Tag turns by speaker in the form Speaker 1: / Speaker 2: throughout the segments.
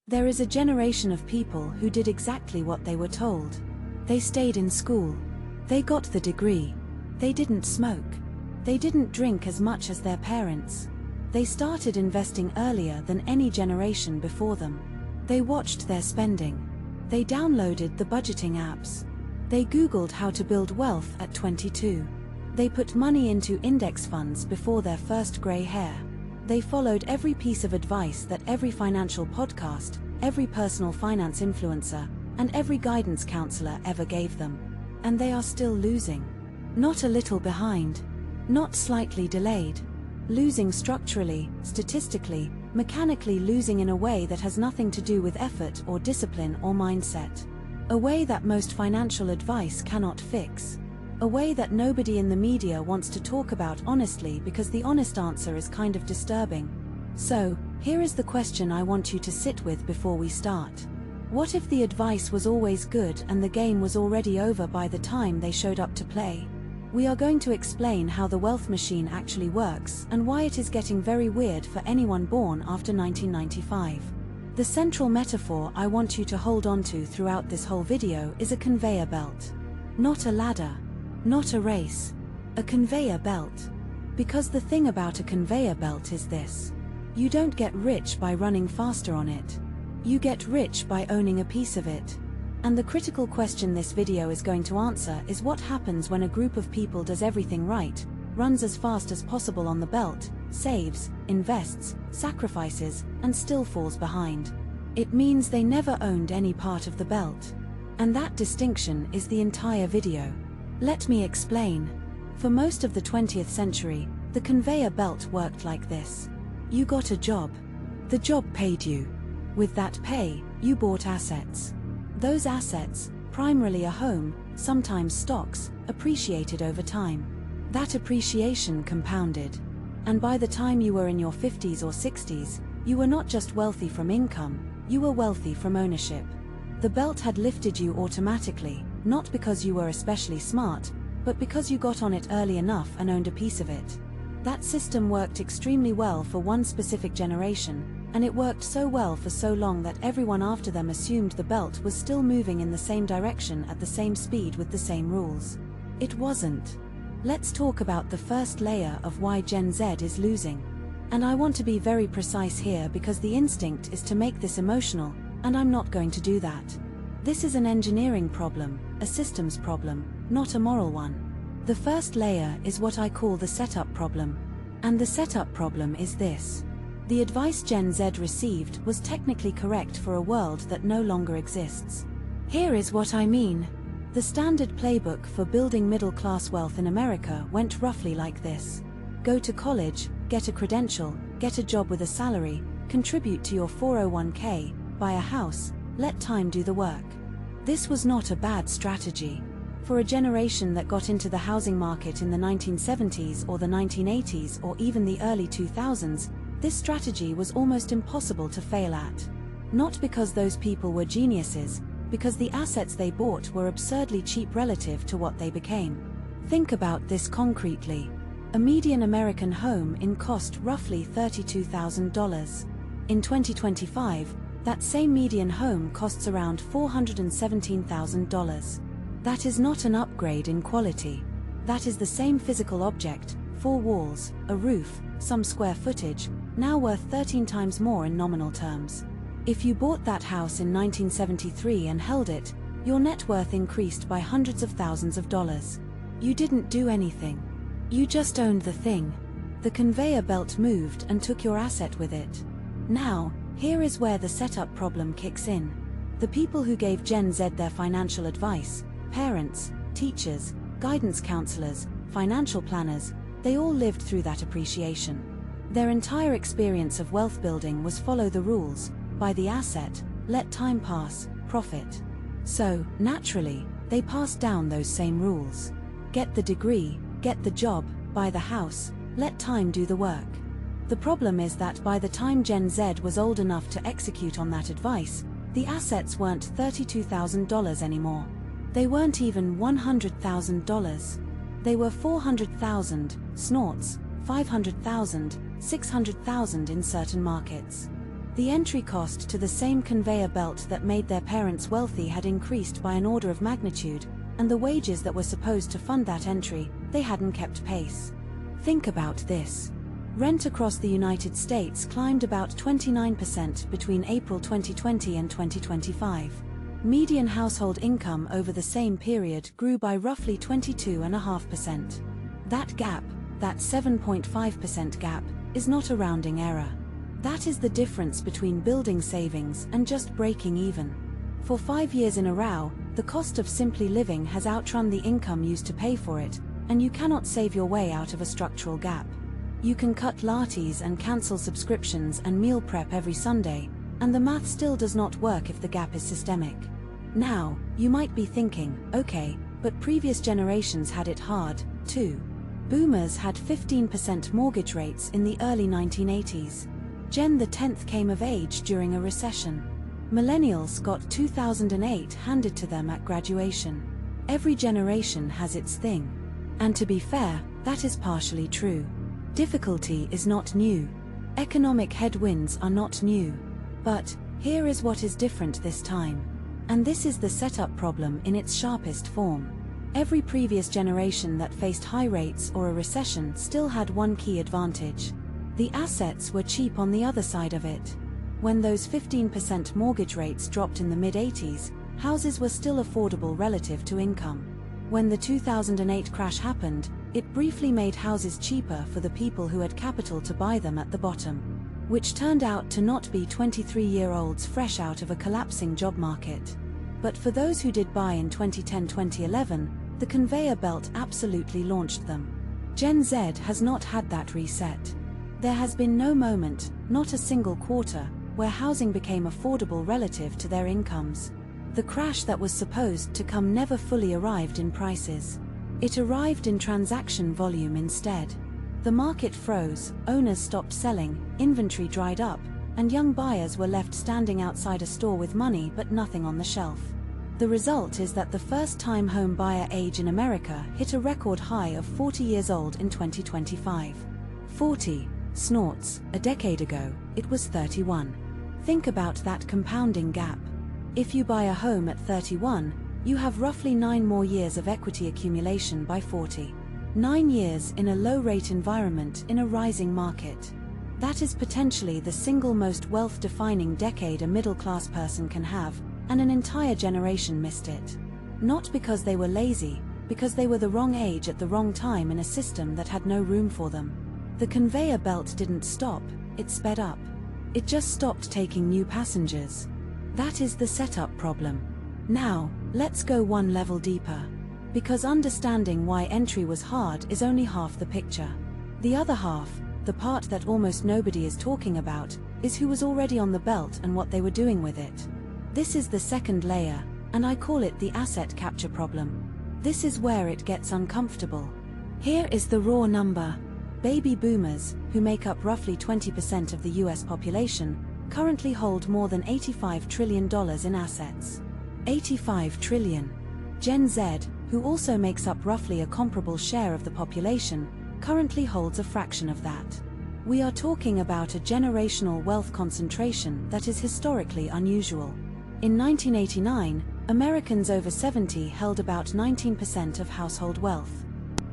Speaker 1: There is a generation of people who did exactly what they were told. They stayed in school. They got the degree. They didn't smoke. They didn't drink as much as their parents. They started investing earlier than any generation before them. They watched their spending. They downloaded the budgeting apps. They Googled how to build wealth at 22. They put money into index funds before their first gray hair. They followed every piece of advice that every financial podcast, every personal finance influencer, and every guidance counselor ever gave them. And they are still losing. Not a little behind. Not slightly delayed. Losing structurally, statistically, mechanically, losing in a way that has nothing to do with effort or discipline or mindset. A way that most financial advice cannot fix. A way that nobody in the media wants to talk about honestly because the honest answer is kind of disturbing. So, here is the question I want you to sit with before we start. What if the advice was always good and the game was already over by the time they showed up to play? We are going to explain how the wealth machine actually works and why it is getting very weird for anyone born after 1995. The central metaphor I want you to hold on to throughout this whole video is a conveyor belt. Not a ladder. Not a race. A conveyor belt. Because the thing about a conveyor belt is this. You don't get rich by running faster on it. You get rich by owning a piece of it. And the critical question this video is going to answer is what happens when a group of people does everything right, runs as fast as possible on the belt, saves, invests, sacrifices, and still falls behind. It means they never owned any part of the belt. And that distinction is the entire video. Let me explain. For most of the 20th century, the conveyor belt worked like this. You got a job. The job paid you. With that pay, you bought assets. Those assets, primarily a home, sometimes stocks, appreciated over time. That appreciation compounded. And by the time you were in your 50s or 60s, you were not just wealthy from income, you were wealthy from ownership. The belt had lifted you automatically, not because you were especially smart, but because you got on it early enough and owned a piece of it. That system worked extremely well for one specific generation, and it worked so well for so long that everyone after them assumed the belt was still moving in the same direction at the same speed with the same rules. It wasn't. Let's talk about the first layer of why Gen Z is losing. And I want to be very precise here because the instinct is to make this emotional, and I'm not going to do that. This is an engineering problem, a systems problem, not a moral one. The first layer is what I call the setup problem. And the setup problem is this. The advice Gen Z received was technically correct for a world that no longer exists. Here is what I mean. The standard playbook for building middle-class wealth in America went roughly like this. Go to college, get a credential, get a job with a salary, contribute to your 401k, buy a house, let time do the work. This was not a bad strategy. For a generation that got into the housing market in the 1970s or the 1980s or even the early 2000s, this strategy was almost impossible to fail at. Not because those people were geniuses, because the assets they bought were absurdly cheap relative to what they became. Think about this concretely. A median American home cost roughly $32,000. In 2025, that same median home costs around $417,000. That is not an upgrade in quality. That is the same physical object, 4 walls, a roof, some square footage, now worth 13 times more in nominal terms. If you bought that house in 1973 and held it, your net worth increased by hundreds of thousands of dollars. You didn't do anything. You just owned the thing. The conveyor belt moved and took your asset with it. Now, here is where the setup problem kicks in. The people who gave Gen Z their financial advice, parents, teachers, guidance counselors, financial planners, they all lived through that appreciation. Their entire experience of wealth building was follow the rules, buy the asset, let time pass, profit. So, naturally, they passed down those same rules. Get the degree, get the job, buy the house, let time do the work. The problem is that by the time Gen Z was old enough to execute on that advice, the assets weren't $32,000 anymore. They weren't even $100,000. They were $400,000, snorts, $500,000, $600,000 in certain markets. The entry cost to the same conveyor belt that made their parents wealthy had increased by an order of magnitude, and the wages that were supposed to fund that entry, they hadn't kept pace. Think about this. Rent across the United States climbed about 29% between April 2020 and 2025. Median household income over the same period grew by roughly 22.5%. That gap, that 7.5% gap, is not a rounding error. That is the difference between building savings and just breaking even. For 5 years in a row, the cost of simply living has outrun the income used to pay for it, and you cannot save your way out of a structural gap. You can cut lattes and cancel subscriptions and meal prep every Sunday, and the math still does not work if the gap is systemic. Now, you might be thinking, okay, but previous generations had it hard, too. Boomers had 15% mortgage rates in the early 1980s. Gen Z came of age during a recession. Millennials got 2008 handed to them at graduation. Every generation has its thing. And to be fair, that is partially true. Difficulty is not new. Economic headwinds are not new. But here is what is different this time. And this is the setup problem in its sharpest form. Every previous generation that faced high rates or a recession still had one key advantage. The assets were cheap on the other side of it. When those 15% mortgage rates dropped in the mid-80s, houses were still affordable relative to income. When the 2008 crash happened, it briefly made houses cheaper for the people who had capital to buy them at the bottom, which turned out to not be 23-year-olds fresh out of a collapsing job market. But for those who did buy in 2010-2011, the conveyor belt absolutely launched them. Gen Z has not had that reset. There has been no moment, not a single quarter, where housing became affordable relative to their incomes. The crash that was supposed to come never fully arrived in prices. It arrived in transaction volume instead. The market froze, owners stopped selling, inventory dried up, and young buyers were left standing outside a store with money but nothing on the shelf. The result is that the first-time home buyer age in America hit a record high of 40 years old in 2025. 40. Snorts. A decade ago, it was 31. Think about that compounding gap. If you buy a home at 31, you have roughly 9 more years of equity accumulation by 40. 9 years in a low-rate environment in a rising market. That is potentially the single most wealth-defining decade a middle-class person can have, and an entire generation missed it. Not because they were lazy, because they were the wrong age at the wrong time in a system that had no room for them. The conveyor belt didn't stop, it sped up. It just stopped taking new passengers. That is the setup problem. Now, let's go one level deeper. Because understanding why entry was hard is only half the picture. The other half, the part that almost nobody is talking about, is who was already on the belt and what they were doing with it. This is the second layer, and I call it the asset capture problem. This is where it gets uncomfortable. Here is the raw number. Baby boomers, who make up roughly 20% of the US population, currently hold more than $85 trillion in assets. 85 trillion. Gen Z, who also makes up roughly a comparable share of the population, currently holds a fraction of that. We are talking about a generational wealth concentration that is historically unusual. In 1989, Americans over 70 held about 19% of household wealth.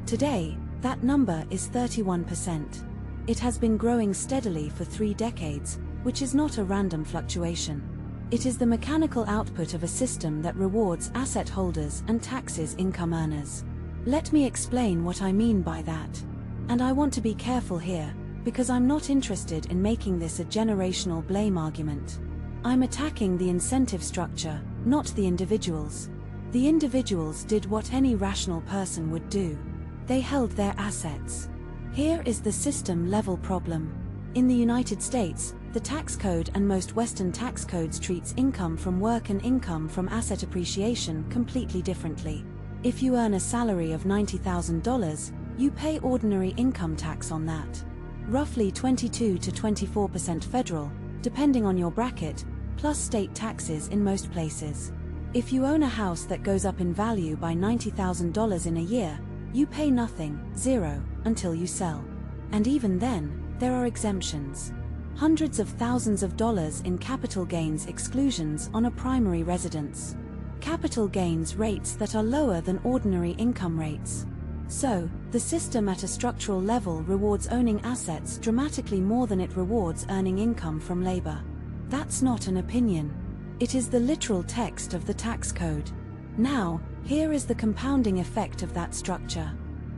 Speaker 1: Today, that number is 31%. It has been growing steadily for 3 decades, which is not a random fluctuation. It is the mechanical output of a system that rewards asset holders and taxes income earners. Let me explain what I mean by that. And I want to be careful here, because I'm not interested in making this a generational blame argument. I'm attacking the incentive structure, not the individuals. The individuals did what any rational person would do. They held their assets. Here is the system-level problem. In the United States, the tax code and most Western tax codes treats income from work and income from asset appreciation completely differently. If you earn a salary of $90,000, you pay ordinary income tax on that. Roughly 22 to 24% federal, depending on your bracket, plus state taxes in most places. If you own a house that goes up in value by $90,000 in a year, you pay nothing, zero, until you sell. And even then, there are exemptions. hundreds of thousands of dollars in capital gains exclusions on a primary residence. Capital gains rates that are lower than ordinary income rates. So, the system at a structural level rewards owning assets dramatically more than it rewards earning income from labor. That's not an opinion. It is the literal text of the tax code. Now, here is the compounding effect of that structure.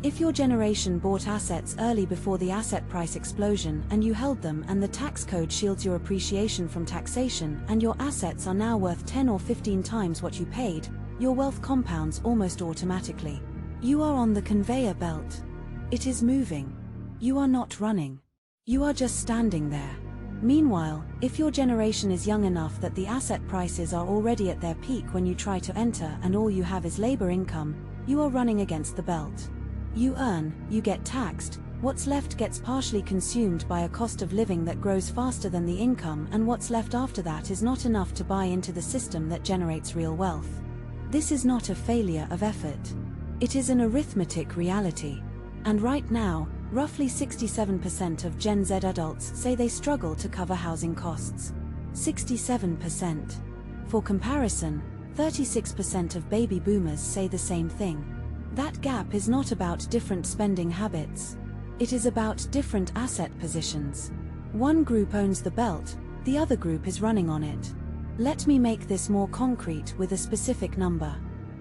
Speaker 1: If your generation bought assets early before the asset price explosion and you held them, and the tax code shields your appreciation from taxation, and your assets are now worth 10 or 15 times what you paid, your wealth compounds almost automatically. You are on the conveyor belt. It is moving. You are not running. You are just standing there. Meanwhile, if your generation is young enough that the asset prices are already at their peak when you try to enter and all you have is labor income, you are running against the belt. You earn, you get taxed, what's left gets partially consumed by a cost of living that grows faster than the income, and what's left after that is not enough to buy into the system that generates real wealth. This is not a failure of effort. It is an arithmetic reality. And right now, roughly 67% of Gen Z adults say they struggle to cover housing costs. 67%. For comparison, 36% of baby boomers say the same thing. That gap is not about different spending habits. It is about different asset positions. One group owns the belt, the other group is running on it. Let me make this more concrete with a specific number.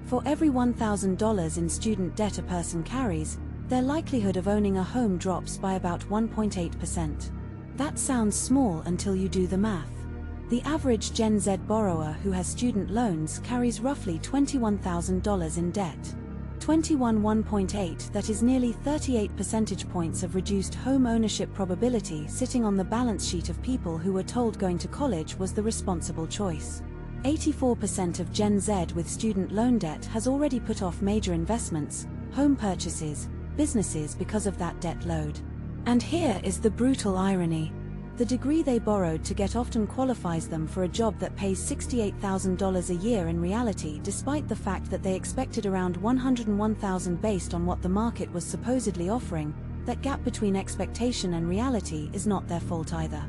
Speaker 1: For every $1,000 in student debt a person carries, their likelihood of owning a home drops by about 1.8%. That sounds small until you do the math. The average Gen Z borrower who has student loans carries roughly $21,000 in debt. 1.8, that is nearly 38 percentage points of reduced home ownership probability sitting on the balance sheet of people who were told going to college was the responsible choice. 84% of Gen Z with student loan debt has already put off major investments, home purchases, businesses because of that debt load. And here is the brutal irony. The degree they borrowed to get often qualifies them for a job that pays $68,000 a year in reality, despite the fact that they expected around $101,000 based on what the market was supposedly offering. That gap between expectation and reality is not their fault either.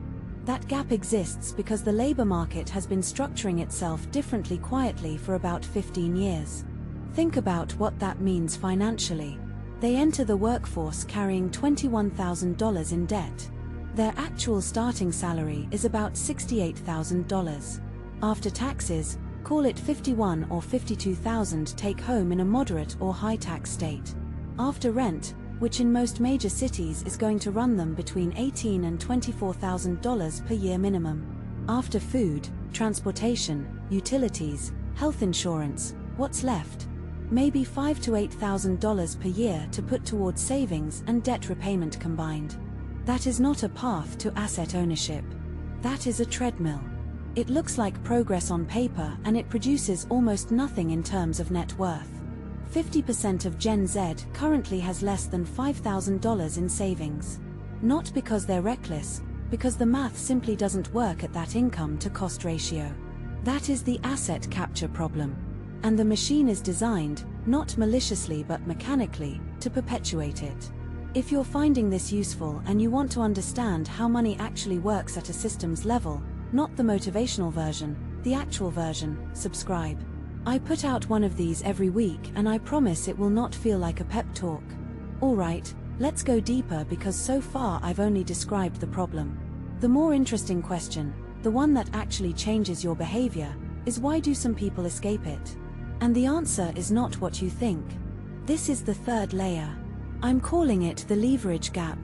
Speaker 1: That gap exists because the labor market has been structuring itself differently quietly for about 15 years. Think about what that means financially. They enter the workforce carrying $21,000 in debt. Their actual starting salary is about $68,000. After taxes, call it $51,000 or $52,000 take home in a moderate or high tax state. After rent, which in most major cities is going to run them between $18,000 and $24,000 per year minimum. After food, transportation, utilities, health insurance, what's left? Maybe $5,000 to $8,000 per year to put towards savings and debt repayment combined. That is not a path to asset ownership. That is a treadmill. It looks like progress on paper and it produces almost nothing in terms of net worth. 50% of Gen Z currently has less than $5,000 in savings. Not because they're reckless, because the math simply doesn't work at that income to cost ratio. That is the asset capture problem. And the machine is designed, not maliciously but mechanically, to perpetuate it. If you're finding this useful and you want to understand how money actually works at a systems level, not the motivational version, the actual version, subscribe. I put out one of these every week and I promise it will not feel like a pep talk. Alright, let's go deeper because so far I've only described the problem. The more interesting question, the one that actually changes your behavior, is why do some people escape it? And the answer is not what you think. This is the third layer. I'm calling it the leverage gap.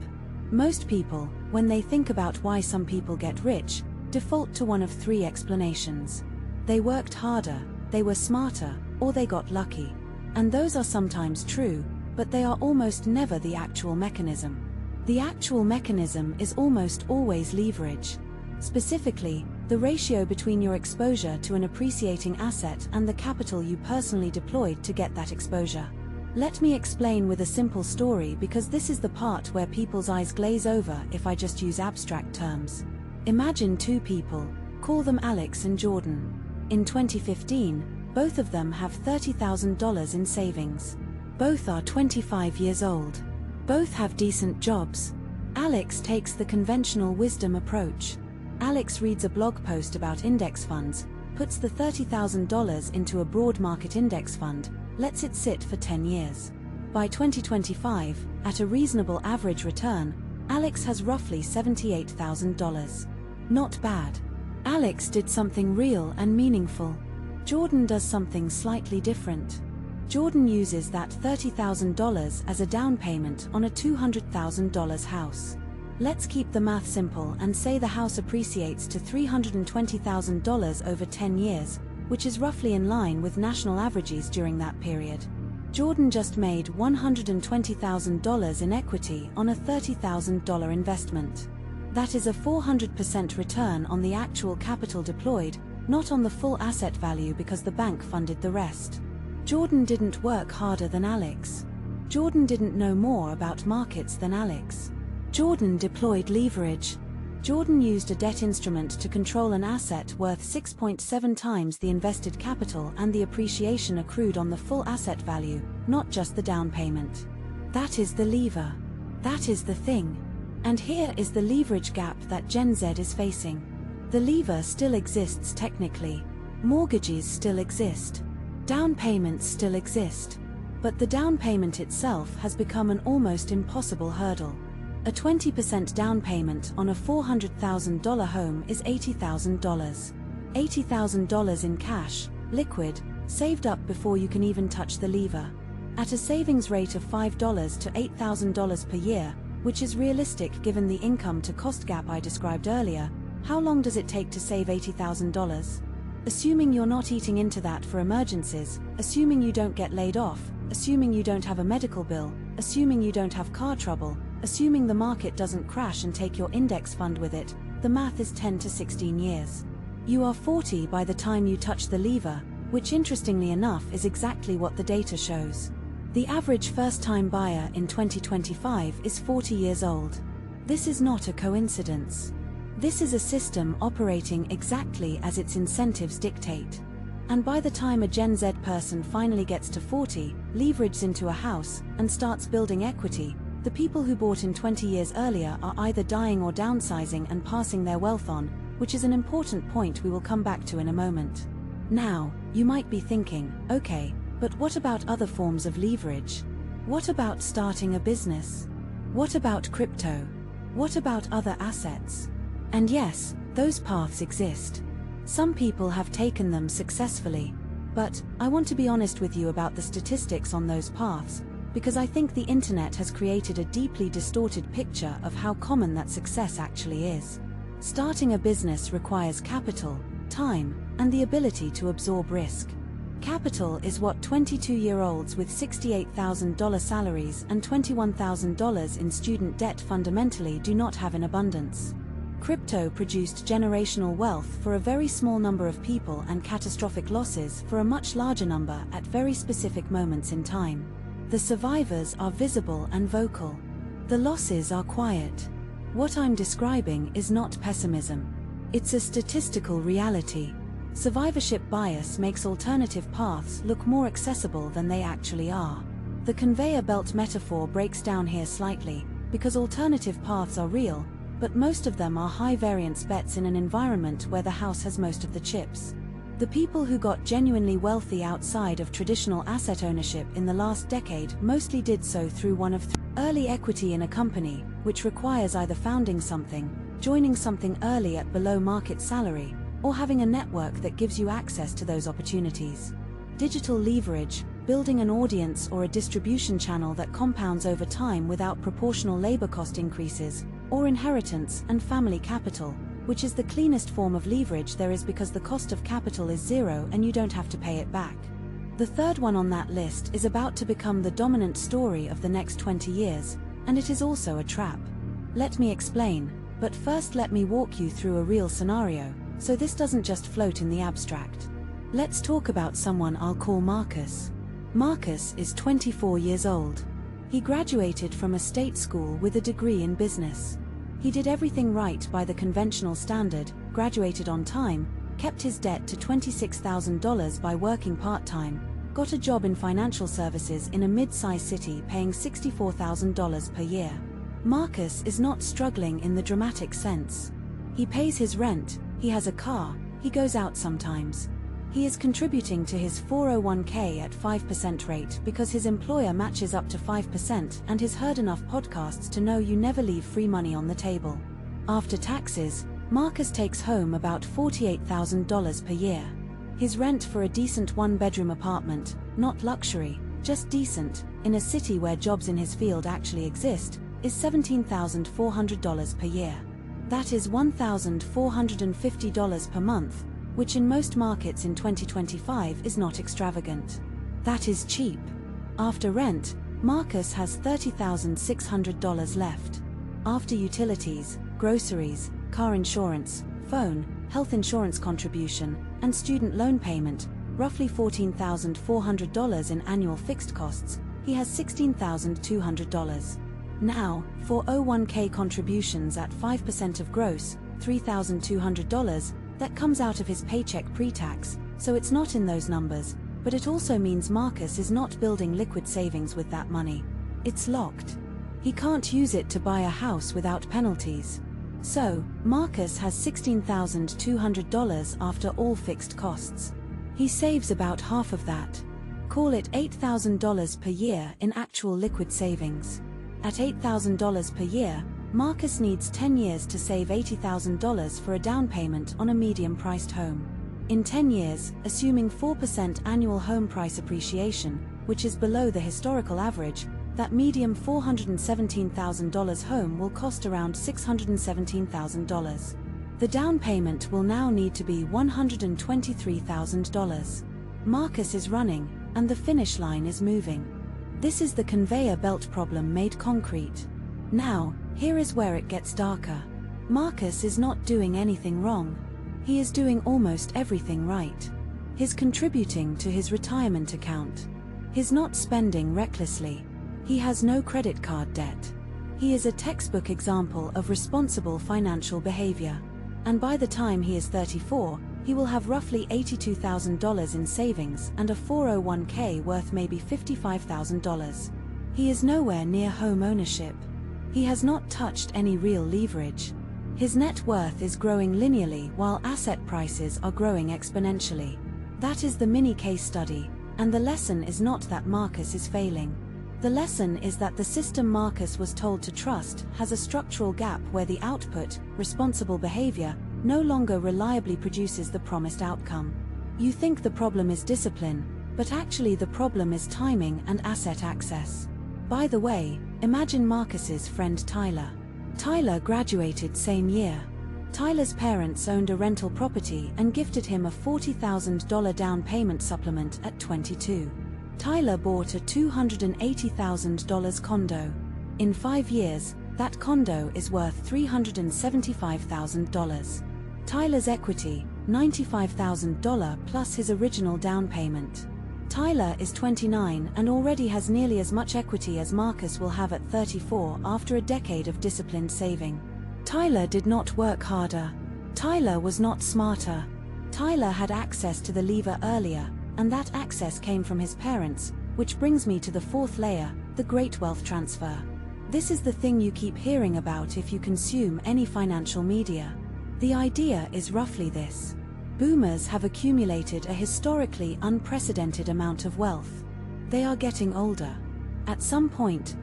Speaker 1: Most people, when they think about why some people get rich, default to one of three explanations. They worked harder, they were smarter, or they got lucky. And those are sometimes true, but they are almost never the actual mechanism. The actual mechanism is almost always leverage. Specifically, the ratio between your exposure to an appreciating asset and the capital you personally deployed to get that exposure. Let me explain with a simple story because this is the part where people's eyes glaze over if I just use abstract terms. Imagine two people, call them Alex and Jordan. In 2015, both of them have $30,000 in savings. Both are 25 years old. Both have decent jobs. Alex takes the conventional wisdom approach. Alex reads a blog post about index funds, puts the $30,000 into a broad market index fund, lets it sit for 10 years. By 2025, at a reasonable average return, Alex has roughly $78,000. Not bad. Alex did something real and meaningful. Jordan does something slightly different. Jordan uses that $30,000 as a down payment on a $200,000 house. Let's keep the math simple and say the house appreciates to $320,000 over 10 years, which is roughly in line with national averages during that period. Jordan just made $120,000 in equity on a $30,000 investment. That is a 400% return on the actual capital deployed, not on the full asset value because the bank funded the rest. Jordan didn't work harder than Alex. Jordan didn't know more about markets than Alex. Jordan deployed leverage. Jordan used a debt instrument to control an asset worth 6.7 times the invested capital and the appreciation accrued on the full asset value, not just the down payment. That is the lever. That is the thing. And here is the leverage gap that GenZ is facing. The lever still exists technically. Mortgages still exist. Down payments still exist. But the down payment itself has become an almost impossible hurdle. A 20% down payment on a $400,000 home is $80,000. $80,000 in cash, liquid, saved up before you can even touch the lever. At a savings rate of $5 to $8,000 per year, which is realistic given the income to cost gap I described earlier, how long does it take to save $80,000? Assuming you're not eating into that for emergencies, assuming you don't get laid off, assuming you don't have a medical bill, assuming you don't have car trouble, assuming the market doesn't crash and take your index fund with it, the math is 10 to 16 years. You are 40 by the time you touch the lever, which interestingly enough is exactly what the data shows. The average first-time buyer in 2025 is 40 years old. This is not a coincidence. This is a system operating exactly as its incentives dictate. And by the time a Gen Z person finally gets to 40, leverages into a house, and starts building equity, the people who bought in 20 years earlier are either dying or downsizing and passing their wealth on, which is an important point we will come back to in a moment. Now, you might be thinking, okay, but what about other forms of leverage? What about starting a business? What about crypto? What about other assets? And yes, those paths exist. Some people have taken them successfully. But I want to be honest with you about the statistics on those paths, because I think the internet has created a deeply distorted picture of how common that success actually is. Starting a business requires capital, time, and the ability to absorb risk. Capital is what 22-year-olds with $68,000 salaries and $21,000 in student debt fundamentally do not have in abundance. Crypto produced generational wealth for a very small number of people and catastrophic losses for a much larger number at very specific moments in time. The survivors are visible and vocal. The losses are quiet. What I'm describing is not pessimism. It's a statistical reality. Survivorship bias makes alternative paths look more accessible than they actually are. The conveyor belt metaphor breaks down here slightly, because alternative paths are real, but most of them are high-variance bets in an environment where the house has most of the chips. The people who got genuinely wealthy outside of traditional asset ownership in the last decade mostly did so through one of three: early equity in a company, which requires either founding something, joining something early at below market salary, or having a network that gives you access to those opportunities. Digital leverage, building an audience or a distribution channel that compounds over time without proportional labor cost increases, or inheritance and family capital, which is the cleanest form of leverage there is because the cost of capital is zero and you don't have to pay it back. The third one on that list is about to become the dominant story of the next 20 years, and it is also a trap. Let me explain, but first let me walk you through a real scenario, so this doesn't just float in the abstract. Let's talk about someone I'll call Marcus. Marcus is 24 years old. He graduated from a state school with a degree in business. He did everything right by the conventional standard, graduated on time, kept his debt to $26,000 by working part-time, got a job in financial services in a mid-sized city paying $64,000 per year. Marcus is not struggling in the dramatic sense. He pays his rent, he has a car, he goes out sometimes. He is contributing to his 401k at 5% rate because his employer matches up to 5% and has heard enough podcasts to know you never leave free money on the table. After taxes, Marcus takes home about $48,000 per year. His rent for a decent one-bedroom apartment, not luxury, just decent, in a city where jobs in his field actually exist, is $17,400 per year. That is $1,450 per month, which in most markets in 2025 is not extravagant. That is cheap. After rent, Marcus has $30,600 left. After utilities, groceries, car insurance, phone, health insurance contribution, and student loan payment, roughly $14,400 in annual fixed costs, he has $16,200. Now, 401k contributions at 5% of gross, $3,200, that comes out of his paycheck pre-tax, so it's not in those numbers, but it also means Marcus is not building liquid savings with that money. It's locked. He can't use it to buy a house without penalties. So, Marcus has $16,200 after all fixed costs. He saves about half of that. Call it $8,000 per year in actual liquid savings. At $8,000 per year, Marcus needs 10 years to save $80,000 for a down payment on a medium-priced home. In 10 years, assuming 4% annual home price appreciation, which is below the historical average, that medium $417,000 home will cost around $617,000. The down payment will now need to be $123,000. Marcus is running, and the finish line is moving. This is the conveyor belt problem made concrete. Now, here is where it gets darker. Marcus is not doing anything wrong. He is doing almost everything right. He's contributing to his retirement account. He's not spending recklessly. He has no credit card debt. He is a textbook example of responsible financial behavior. And by the time he is 34, he will have roughly $82,000 in savings and a 401k worth maybe $55,000. He is nowhere near home ownership. He has not touched any real leverage. His net worth is growing linearly while asset prices are growing exponentially. That is the mini case study, and the lesson is not that Marcus is failing. The lesson is that the system Marcus was told to trust has a structural gap where the output, responsible behavior, no longer reliably produces the promised outcome. You think the problem is discipline, but actually the problem is timing and asset access. By the way, imagine Marcus's friend Tyler. Tyler graduated same year. Tyler's parents owned a rental property and gifted him a $40,000 down payment supplement at 22. Tyler bought a $280,000 condo. In 5 years, that condo is worth $375,000. Tyler's equity, $95,000 plus his original down payment. Tyler is 29 and already has nearly as much equity as Marcus will have at 34 after a decade of disciplined saving. Tyler did not work harder. Tyler was not smarter. Tyler had access to the lever earlier, and that access came from his parents, which brings me to the fourth layer, the great wealth transfer. This is the thing you keep hearing about if you consume any financial media. The idea is roughly this. Boomers have accumulated a historically unprecedented amount of wealth. They are getting older. At some point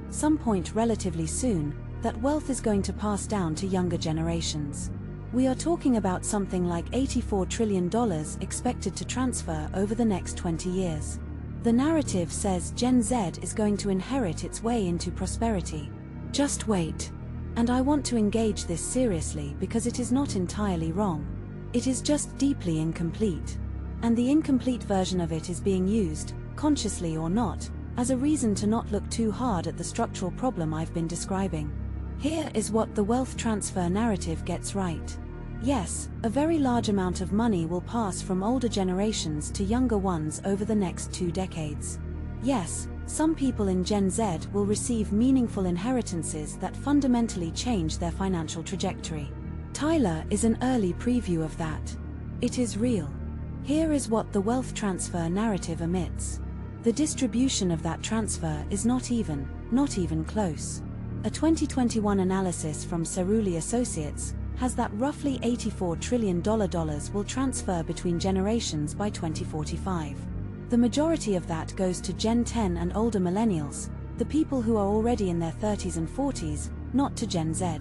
Speaker 1: relatively soon, that wealth is going to pass down to younger generations. We are talking about something like $84 trillion expected to transfer over the next 20 years. The narrative says Gen Z is going to inherit its way into prosperity. Just wait. And I want to engage this seriously because it is not entirely wrong. It is just deeply incomplete. And the incomplete version of it is being used, consciously or not, as a reason to not look too hard at the structural problem I've been describing. Here is what the wealth transfer narrative gets right. Yes, a very large amount of money will pass from older generations to younger ones over the next 2 decades. Yes, some people in Gen Z will receive meaningful inheritances that fundamentally change their financial trajectory. Tyler is an early preview of that. It is real. Here is what the wealth transfer narrative omits. The distribution of that transfer is not even close. A 2021 analysis from Cerulli Associates has that roughly $84 trillion will transfer between generations by 2045. The majority of that goes to Gen 10 and older millennials, the people who are already in their 30s and 40s, not to Gen Z.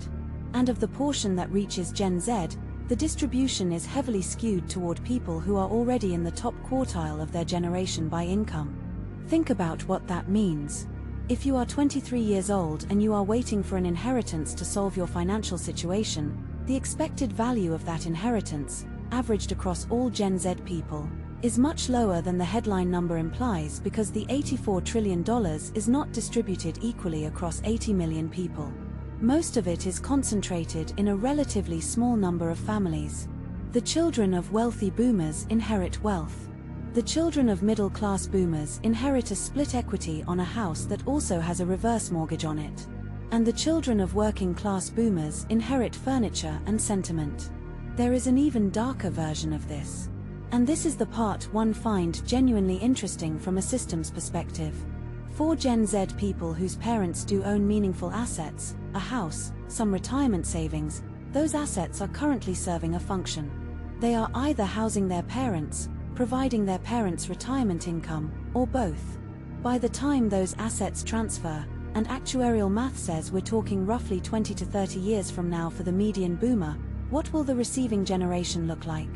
Speaker 1: And of the portion that reaches Gen Z, the distribution is heavily skewed toward people who are already in the top quartile of their generation by income. Think about what that means. If you are 23 years old and you are waiting for an inheritance to solve your financial situation, the expected value of that inheritance, averaged across all Gen Z people, is much lower than the headline number implies because the $84 trillion is not distributed equally across 80 million people. Most of it is concentrated in a relatively small number of families. The children of wealthy boomers inherit wealth. The children of middle-class boomers inherit a split equity on a house that also has a reverse mortgage on it. And the children of working-class boomers inherit furniture and sentiment. There is an even darker version of this. And this is the part one finds genuinely interesting from a systems perspective. For Gen Z people whose parents do own meaningful assets, a house, some retirement savings, those assets are currently serving a function. They are either housing their parents, providing their parents' retirement income, or both. By the time those assets transfer, and actuarial math says we're talking roughly 20 to 30 years from now for the median boomer, what will the receiving generation look like?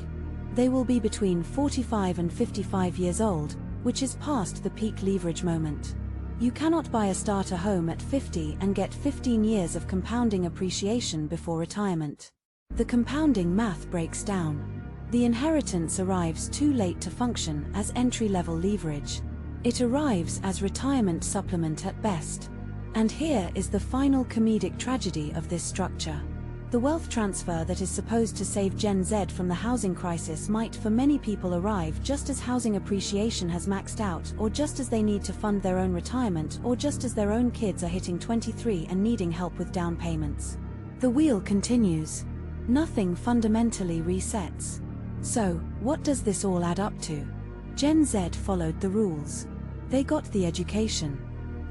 Speaker 1: They will be between 45 and 55 years old, which is past the peak leverage moment. You cannot buy a starter home at 50 and get 15 years of compounding appreciation before retirement. The compounding math breaks down. The inheritance arrives too late to function as entry-level leverage. It arrives as retirement supplement at best. And here is the final comedic tragedy of this structure. The wealth transfer that is supposed to save Gen Z from the housing crisis might for many people arrive just as housing appreciation has maxed out, or just as they need to fund their own retirement, or just as their own kids are hitting 23 and needing help with down payments. The wheel continues. Nothing fundamentally resets. So, what does this all add up to? Gen Z followed the rules. They got the education.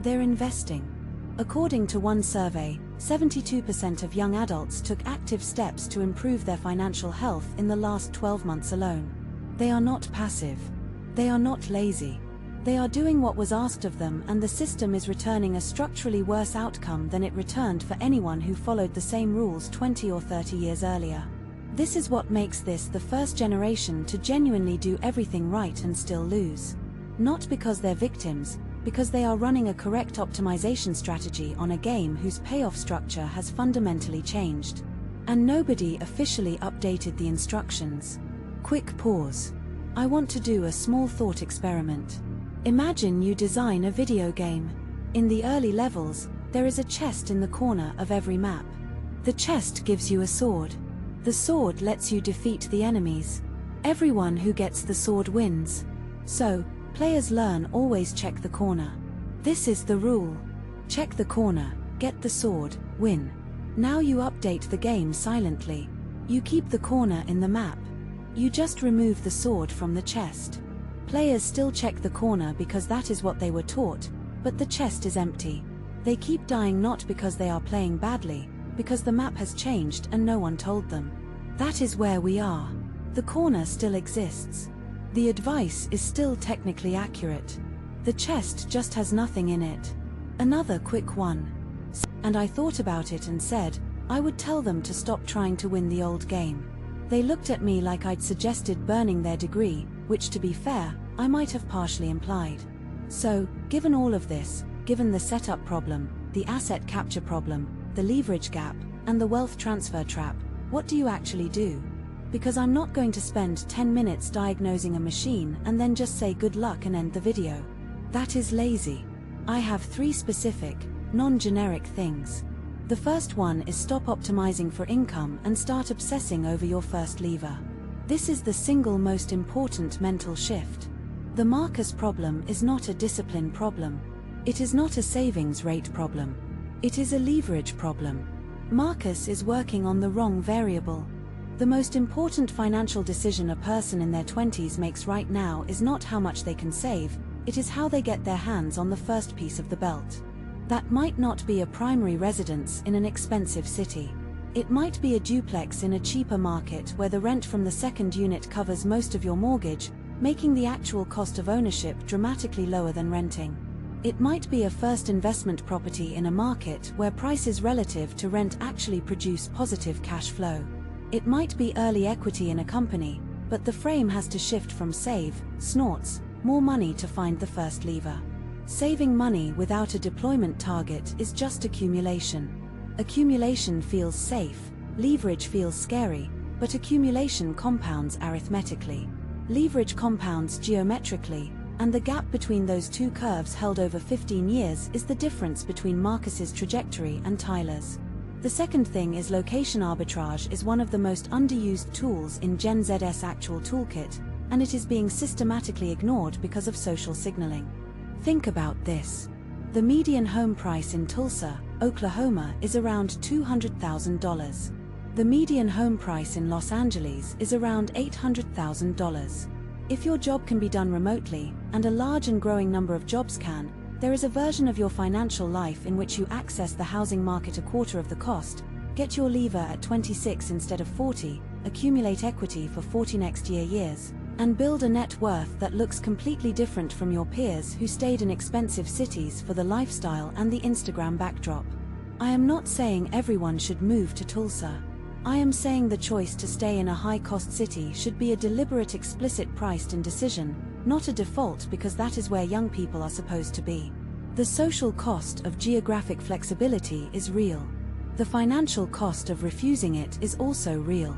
Speaker 1: They're investing. According to one survey, 72% of young adults took active steps to improve their financial health in the last 12 months alone. They are not passive. They are not lazy. They are doing what was asked of them, and the system is returning a structurally worse outcome than it returned for anyone who followed the same rules 20 or 30 years earlier. This is what makes this the first generation to genuinely do everything right and still lose. Not because they're victims, because they are running a correct optimization strategy on a game whose payoff structure has fundamentally changed. And nobody officially updated the instructions. Quick pause. I want to do a small thought experiment. Imagine you design a video game. In the early levels, there is a chest in the corner of every map. The chest gives you a sword. The sword lets you defeat the enemies. Everyone who gets the sword wins. So, players learn always check the corner. This is the rule. Check the corner, get the sword, win. Now you update the game silently. You keep the corner in the map. You just remove the sword from the chest. Players still check the corner because that is what they were taught, but the chest is empty. They keep dying not because they are playing badly, because the map has changed and no one told them. That is where we are. The corner still exists. The advice is still technically accurate. The chest just has nothing in it. Another quick one. And I thought about it and said, I would tell them to stop trying to win the old game. They looked at me like I'd suggested burning their degree, which to be fair, I might have partially implied. So, given all of this, given the setup problem, the asset capture problem, the leverage gap, and the wealth transfer trap, what do you actually do? Because I'm not going to spend 10 minutes diagnosing a machine and then just say good luck and end the video. That is lazy. I have 3 specific, non-generic things. The first one is stop optimizing for income and start obsessing over your first lever. This is the single most important mental shift. The Marcus problem is not a discipline problem. It is not a savings rate problem. It is a leverage problem. Marcus is working on the wrong variable. The most important financial decision a person in their 20s makes right now is not how much they can save, it is how they get their hands on the first piece of the belt. That might not be a primary residence in an expensive city. It might be a duplex in a cheaper market where the rent from the second unit covers most of your mortgage, making the actual cost of ownership dramatically lower than renting. It might be a first investment property in a market where prices relative to rent actually produce positive cash flow. It might be early equity in a company, but the frame has to shift from save, snorts, more money to find the first lever. Saving money without a deployment target is just accumulation. Accumulation feels safe, leverage feels scary, but accumulation compounds arithmetically. Leverage compounds geometrically, and the gap between those two curves held over 15 years is the difference between Marcus's trajectory and Tyler's. The second thing is location arbitrage is one of the most underused tools in GenZ's actual toolkit, and it is being systematically ignored because of social signaling. Think about this. The median home price in Tulsa, Oklahoma is around $200,000. The median home price in Los Angeles is around $800,000. If your job can be done remotely, and a large and growing number of jobs can, there is a version of your financial life in which you access the housing market a quarter of the cost, get your lever at 26 instead of 40, accumulate equity for 40 next years, and build a net worth that looks completely different from your peers who stayed in expensive cities for the lifestyle and the Instagram backdrop. I am not saying everyone should move to Tulsa. I am saying the choice to stay in a high-cost city should be a deliberate, explicit priced-in decision, not a default because that is where young people are supposed to be. The social cost of geographic flexibility is real. The financial cost of refusing it is also real.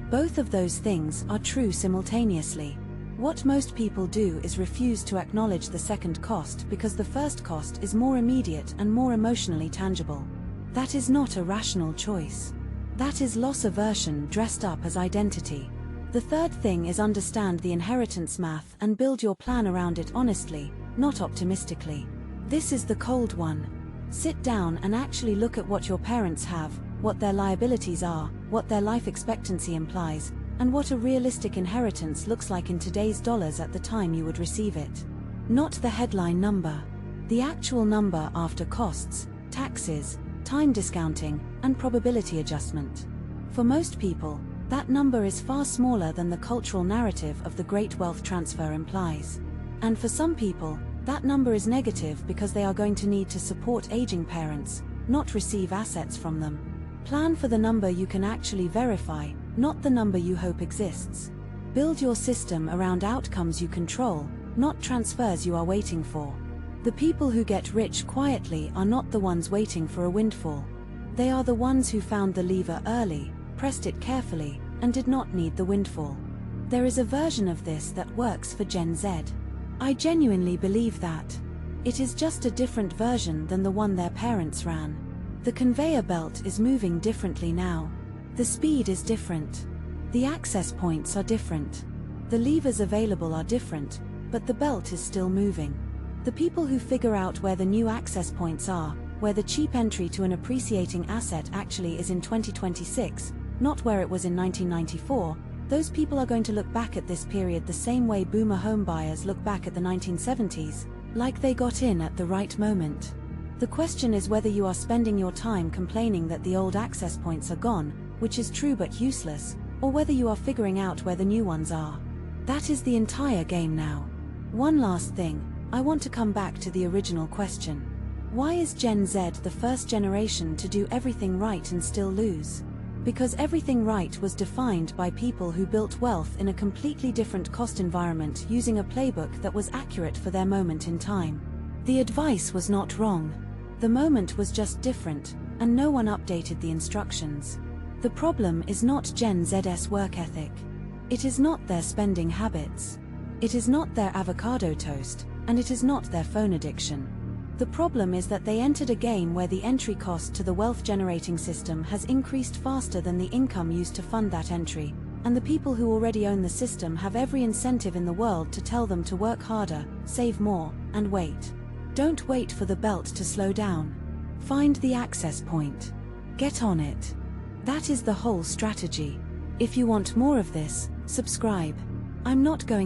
Speaker 1: Both of those things are true simultaneously. What most people do is refuse to acknowledge the second cost because the first cost is more immediate and more emotionally tangible. That is not a rational choice. That is loss aversion dressed up as identity. The third thing is understand the inheritance math and build your plan around it honestly, not optimistically. This is the cold one. Sit down and actually look at what your parents have, what their liabilities are, what their life expectancy implies, and what a realistic inheritance looks like in today's dollars at the time you would receive it. Not the headline number. The actual number after costs, taxes, time discounting, and probability adjustment. For most people, that number is far smaller than the cultural narrative of the great wealth transfer implies. And for some people, that number is negative because they are going to need to support aging parents, not receive assets from them. Plan for the number you can actually verify, not the number you hope exists. Build your system around outcomes you control, not transfers you are waiting for. The people who get rich quietly are not the ones waiting for a windfall. They are the ones who found the lever early, pressed it carefully, and did not need the windfall. There is a version of this that works for Gen Z. I genuinely believe that. It is just a different version than the one their parents ran. The conveyor belt is moving differently now. The speed is different. The access points are different. The levers available are different, but the belt is still moving. The people who figure out where the new access points are, where the cheap entry to an appreciating asset actually is in 2026, not where it was in 1994, those people are going to look back at this period the same way boomer home buyers look back at the 1970s, like they got in at the right moment. The question is whether you are spending your time complaining that the old access points are gone, which is true but useless, or whether you are figuring out where the new ones are. That is the entire game now. One last thing, I want to come back to the original question. Why is Gen Z the first generation to do everything right and still lose? Because everything right was defined by people who built wealth in a completely different cost environment using a playbook that was accurate for their moment in time. The advice was not wrong. The moment was just different, and no one updated the instructions. The problem is not Gen Z's work ethic. It is not their spending habits. It is not their avocado toast, and it is not their phone addiction. The problem is that they entered a game where the entry cost to the wealth-generating system has increased faster than the income used to fund that entry, and the people who already own the system have every incentive in the world to tell them to work harder, save more, and wait. Don't wait for the belt to slow down. Find the access point. Get on it. That is the whole strategy. If you want more of this, subscribe. I'm not going to